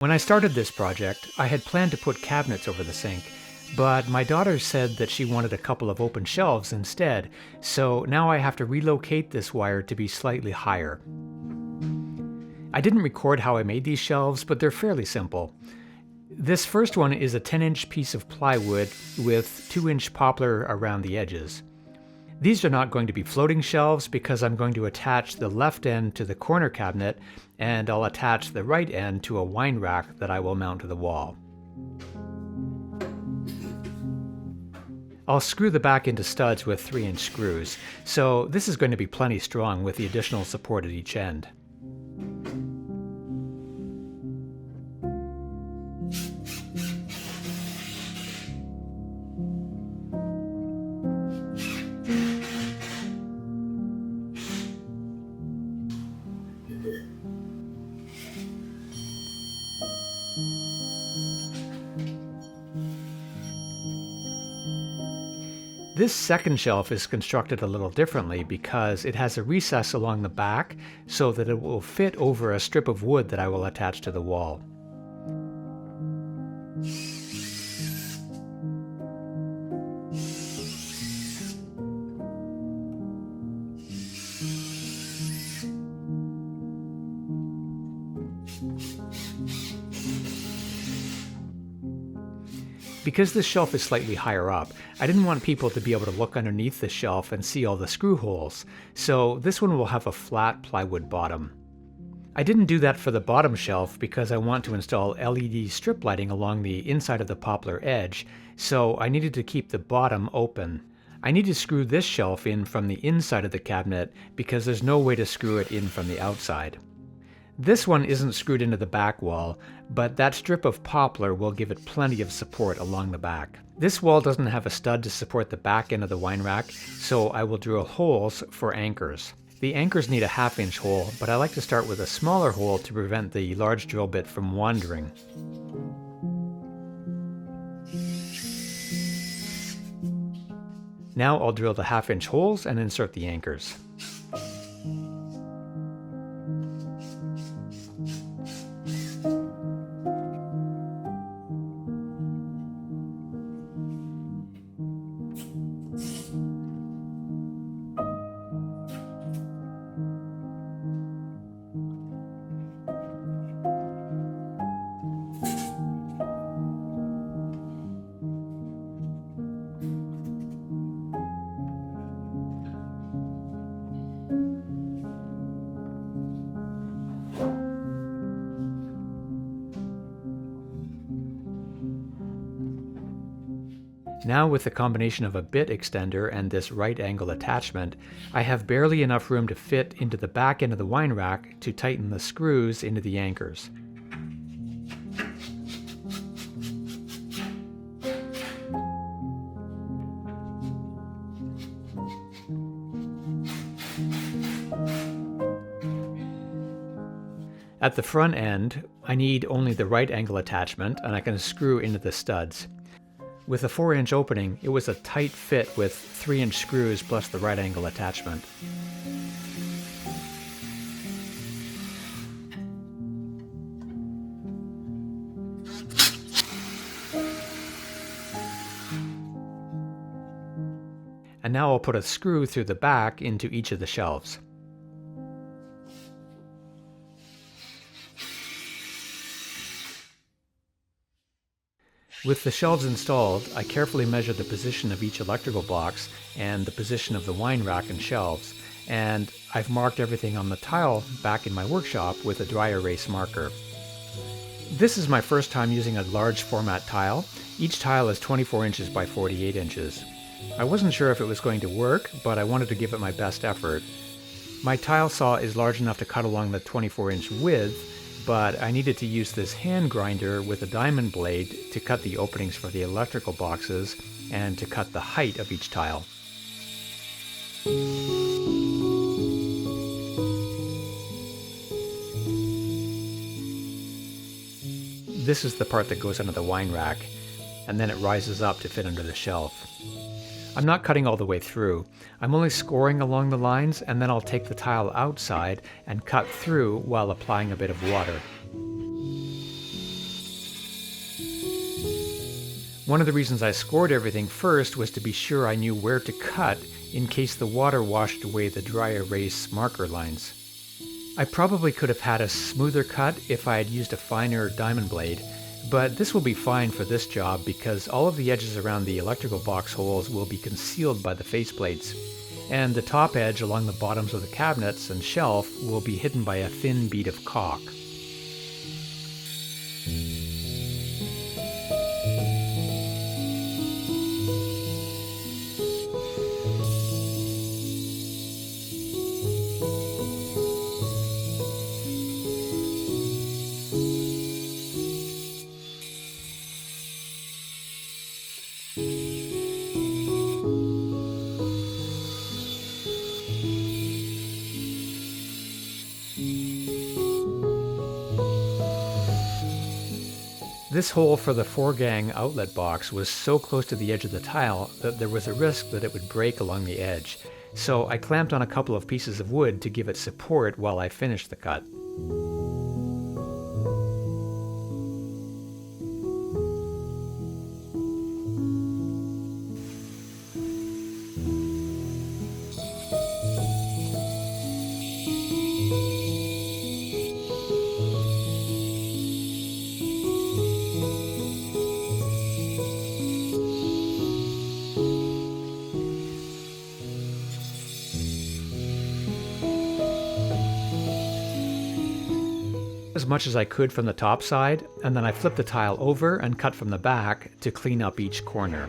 When I started this project, I had planned to put cabinets over the sink, but my daughter said that she wanted a couple of open shelves instead, so now I have to relocate this wire to be slightly higher. I didn't record how I made these shelves, but they're fairly simple. This first one is a 10-inch piece of plywood with 2-inch poplar around the edges. These are not going to be floating shelves because I'm going to attach the left end to the corner cabinet and I'll attach the right end to a wine rack that I will mount to the wall. I'll screw the back into studs with 3-inch screws, so this is going to be plenty strong with the additional support at each end. This second shelf is constructed a little differently because it has a recess along the back so that it will fit over a strip of wood that I will attach to the wall. Because this shelf is slightly higher up, I didn't want people to be able to look underneath the shelf and see all the screw holes, so this one will have a flat plywood bottom. I didn't do that for the bottom shelf because I want to install LED strip lighting along the inside of the poplar edge, so I needed to keep the bottom open. I need to screw this shelf in from the inside of the cabinet because there's no way to screw it in from the outside. This one isn't screwed into the back wall, but that strip of poplar will give it plenty of support along the back. This wall doesn't have a stud to support the back end of the wine rack, so I will drill holes for anchors. The anchors need a 1/2-inch hole, but I like to start with a smaller hole to prevent the large drill bit from wandering. Now I'll drill the 1/2-inch holes and insert the anchors. Now with the combination of a bit extender and this right angle attachment, I have barely enough room to fit into the back end of the wine rack to tighten the screws into the anchors. At the front end, I need only the right angle attachment and I can screw into the studs. With a 4-inch opening, it was a tight fit with 3-inch screws plus the right angle attachment. And now I'll put a screw through the back into each of the shelves. With the shelves installed, I carefully measured the position of each electrical box and the position of the wine rack and shelves, and I've marked everything on the tile back in my workshop with a dry erase marker. This is my first time using a large format tile. Each tile is 24 inches by 48 inches. I wasn't sure if it was going to work, but I wanted to give it my best effort. My tile saw is large enough to cut along the 24-inch width, but I needed to use this hand grinder with a diamond blade to cut the openings for the electrical boxes and to cut the height of each tile. This is the part that goes under the wine rack, and then it rises up to fit under the shelf. I'm not cutting all the way through. I'm only scoring along the lines, and then I'll take the tile outside and cut through while applying a bit of water. One of the reasons I scored everything first was to be sure I knew where to cut in case the water washed away the dry erase marker lines. I probably could have had a smoother cut if I had used a finer diamond blade, but this will be fine for this job because all of the edges around the electrical box holes will be concealed by the faceplates, and the top edge along the bottoms of the cabinets and shelf will be hidden by a thin bead of caulk. This hole for the 4-gang outlet box was so close to the edge of the tile that there was a risk that it would break along the edge, so I clamped on a couple of pieces of wood to give it support while I finished the cut. As much as I could from the top side, and then I flipped the tile over and cut from the back to clean up each corner.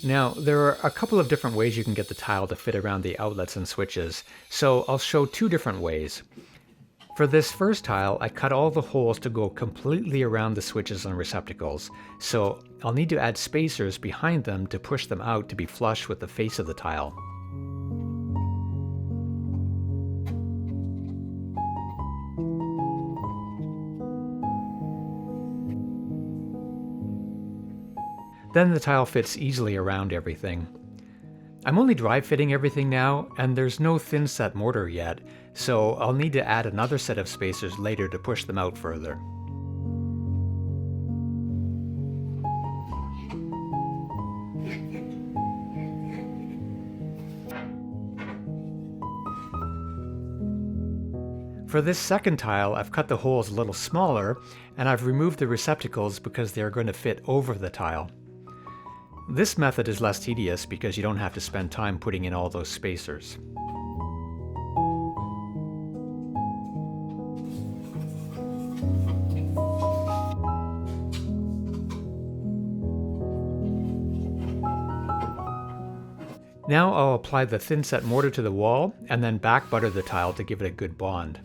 Now, there are a couple of different ways you can get the tile to fit around the outlets and switches, so I'll show two different ways. For this first tile, I cut all the holes to go completely around the switches and receptacles, so I'll need to add spacers behind them to push them out to be flush with the face of the tile. Then the tile fits easily around everything. I'm only dry fitting everything now, and there's no thin set mortar yet, so I'll need to add another set of spacers later to push them out further. For this second tile, I've cut the holes a little smaller, and I've removed the receptacles because they are going to fit over the tile. This method is less tedious because you don't have to spend time putting in all those spacers. Now I'll apply the thin set mortar to the wall and then back butter the tile to give it a good bond.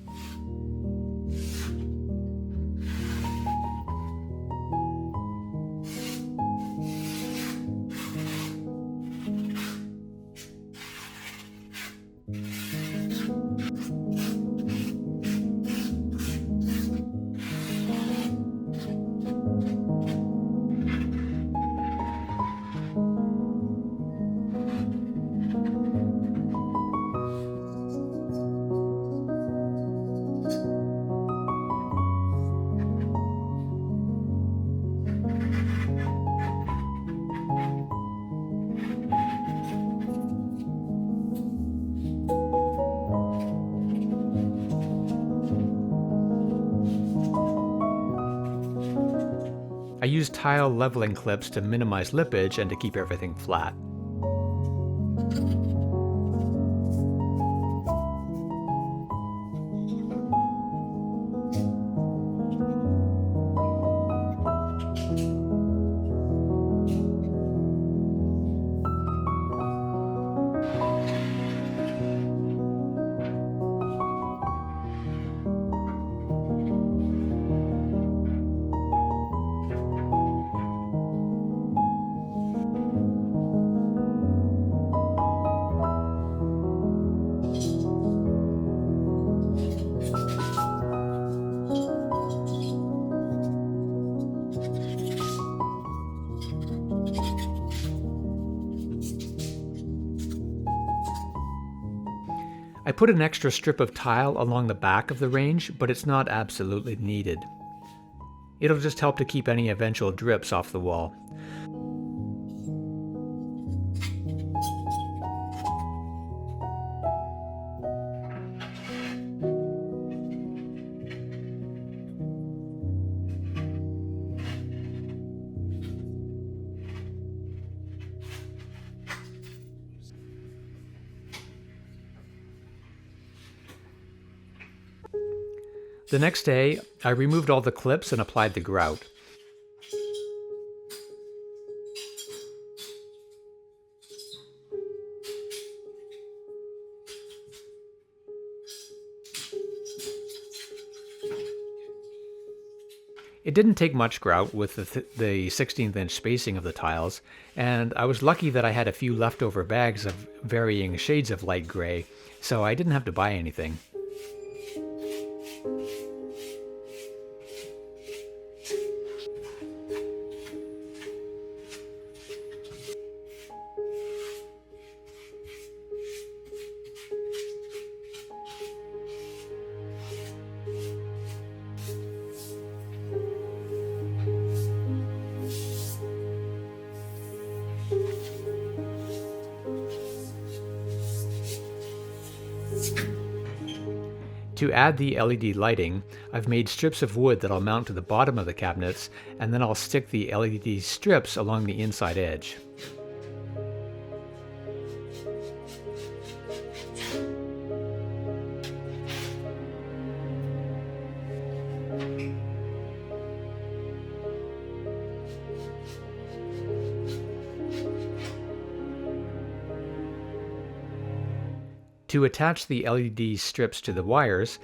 I use tile leveling clips to minimize lippage and to keep everything flat. put an extra strip of tile along the back of the range, but it's not absolutely needed. It'll just help to keep any eventual drips off the wall. The next day, I removed all the clips and applied the grout. It didn't take much grout with the 16th-inch spacing of the tiles, and I was lucky that I had a few leftover bags of varying shades of light gray, so I didn't have to buy anything. To add the LED lighting, I've made strips of wood that I'll mount to the bottom of the cabinets, and then I'll stick the LED strips along the inside edge. To attach the LED strips to the wires,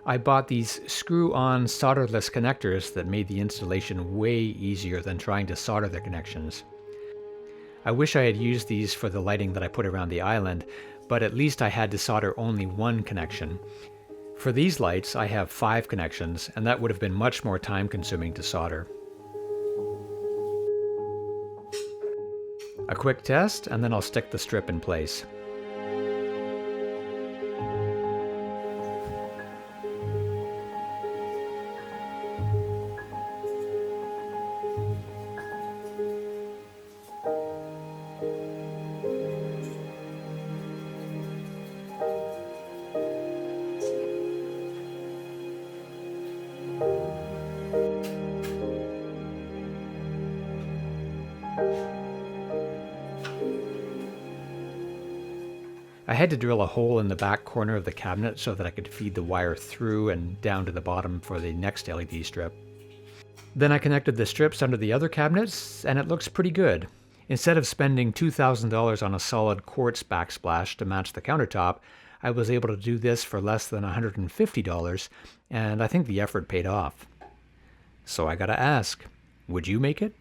I bought these screw-on solderless connectors that made the installation way easier than trying to solder the connections. I wish I had used these for the lighting that I put around the island, but at least I had to solder only one connection. For these lights, I have 5 connections, and that would have been much more time-consuming to solder. A quick test, and then I'll stick the strip in place. I had to drill a hole in the back corner of the cabinet so that I could feed the wire through and down to the bottom for the next LED strip. Then I connected the strips under the other cabinets, and it looks pretty good. Instead of spending $2,000 on a solid quartz backsplash to match the countertop, I was able to do this for less than $150, and I think the effort paid off. So I gotta ask, would you make it?